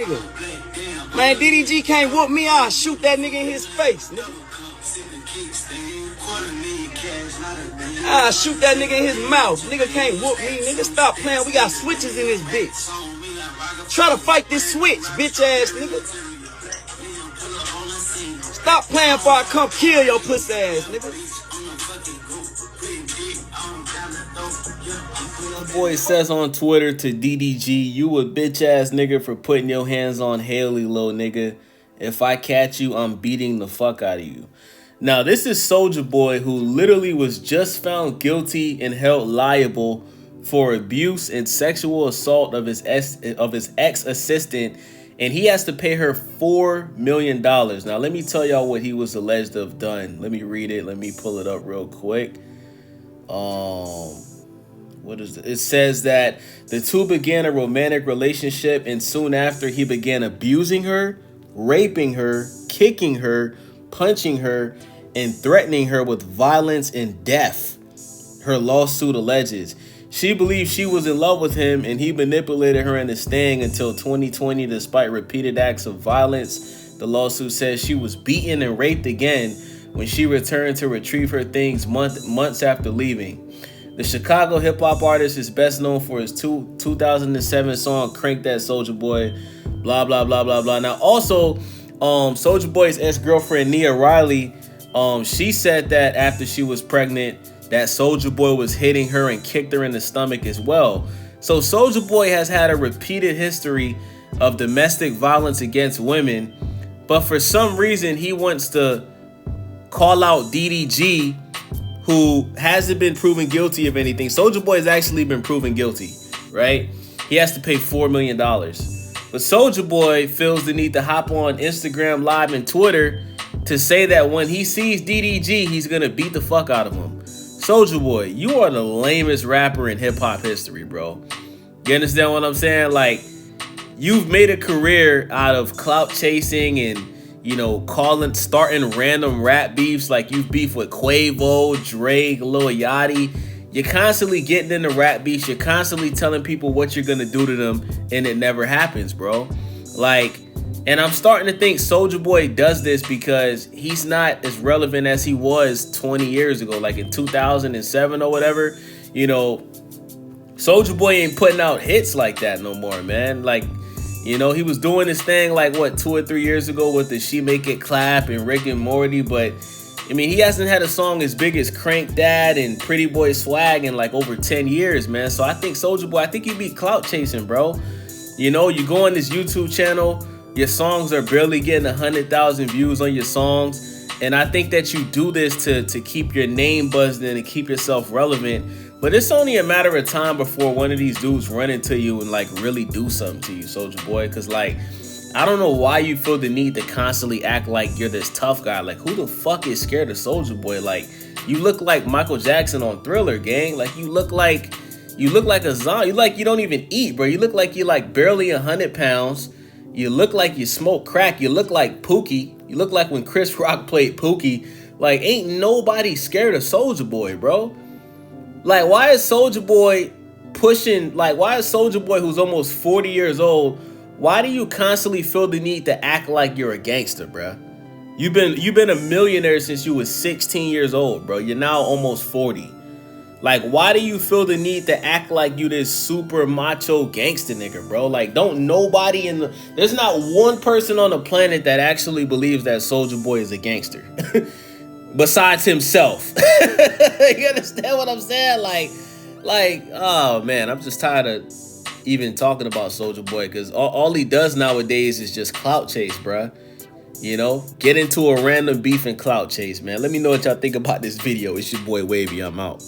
nigga. Man, DDG can't whoop me, I'll shoot that nigga in his face, nigga. I'll shoot that nigga in his mouth. Nigga can't whoop me, nigga. Stop playing. We got switches in this bitch. Try to fight this switch, bitch ass nigga. Stop playing before I come kill your pussy ass, nigga. My boy says on Twitter to DDG, you a bitch ass nigga for putting your hands on Haley, little nigga. If I catch you, I'm beating the fuck out of you. Now, this is Soulja Boy, who literally was just found guilty and held liable for abuse and sexual assault of his ex-assistant, and he has to pay her $4 million. Now, let me tell y'all what he was alleged to have done. Let me read it. Let me pull it up real quick. What is it? It says that the two began a romantic relationship, and soon after he began abusing her, raping her, kicking her, punching her, and threatening her with violence and death, her lawsuit alleges. She believes she was in love with him, and he manipulated her into staying until 2020 despite repeated acts of violence. The lawsuit says she was beaten and raped again when she returned to retrieve her things months after leaving. The Chicago hip-hop artist is best known for his 2007 song Crank That Soulja Boy, blah, blah, blah, blah, blah. Now, also, Soulja Boy's ex-girlfriend, Nia Riley, she said that after she was pregnant, that Soulja Boy was hitting her and kicked her in the stomach as well. So Soulja Boy has had a repeated history of domestic violence against women, but for some reason, he wants to call out DDG, who hasn't been proven guilty of anything. Soulja Boy has actually been proven guilty, right? He has to pay $4 million. But Soulja Boy feels the need to hop on Instagram Live and Twitter to say that when he sees DDG, he's going to beat the fuck out of him. Soulja Boy, you are the lamest rapper in hip-hop history, bro. You understand what I'm saying? Like, you've made a career out of clout chasing and, you know, starting random rap beefs. Like, you've beefed with Quavo, Drake, Lil Yachty. You're constantly getting into rap beefs. You're constantly telling people what you're going to do to them, and it never happens, bro. Like, and I'm starting to think Soulja Boy does this because he's not as relevant as he was 20 years ago, like in 2007 or whatever. You know, Soulja Boy ain't putting out hits like that no more, man. Like, you know, he was doing this thing like, what, 2 or 3 years ago with the She Make It Clap and Rick and Morty, but I mean, he hasn't had a song as big as Crank Dad and Pretty Boy Swag in like over 10 years, man. So I think Soulja Boy, I think you be clout chasing, bro. You know, you go on this YouTube channel, your songs are barely getting 100,000 views on your songs. And I think that you do this to keep your name buzzed in and keep yourself relevant. But it's only a matter of time before one of these dudes run into you and like really do something to you, Soulja Boy. Cause like, I don't know why you feel the need to constantly act like you're this tough guy. Like, who the fuck is scared of Soulja Boy? Like, you look like Michael Jackson on Thriller, gang. Like, you look like a zombie. You don't even eat, bro. You look like you're like barely 100 pounds. You look like you smoke crack. You look like Pookie. You look like when Chris Rock played Pookie. Like, ain't nobody scared of Soulja Boy, bro. Like, why is Soulja Boy pushing, like, why is Soulja Boy, who's almost 40 years old, why do you constantly feel the need to act like you're a gangster, bro? You've been a millionaire since you was 16 years old, bro. You're now almost 40. Like, why do you feel the need to act like you this super macho gangster nigga, bro? Like, don't nobody there's not one person on the planet that actually believes that Soulja Boy is a gangster. Besides himself. You understand what I'm saying? Like, oh man, I'm just tired of even talking about Soulja Boy, because all he does nowadays is just clout chase, bruh. You know, get into a random beef and clout chase, man. Let me know what y'all think about this video. It's your boy Wavy. I'm out.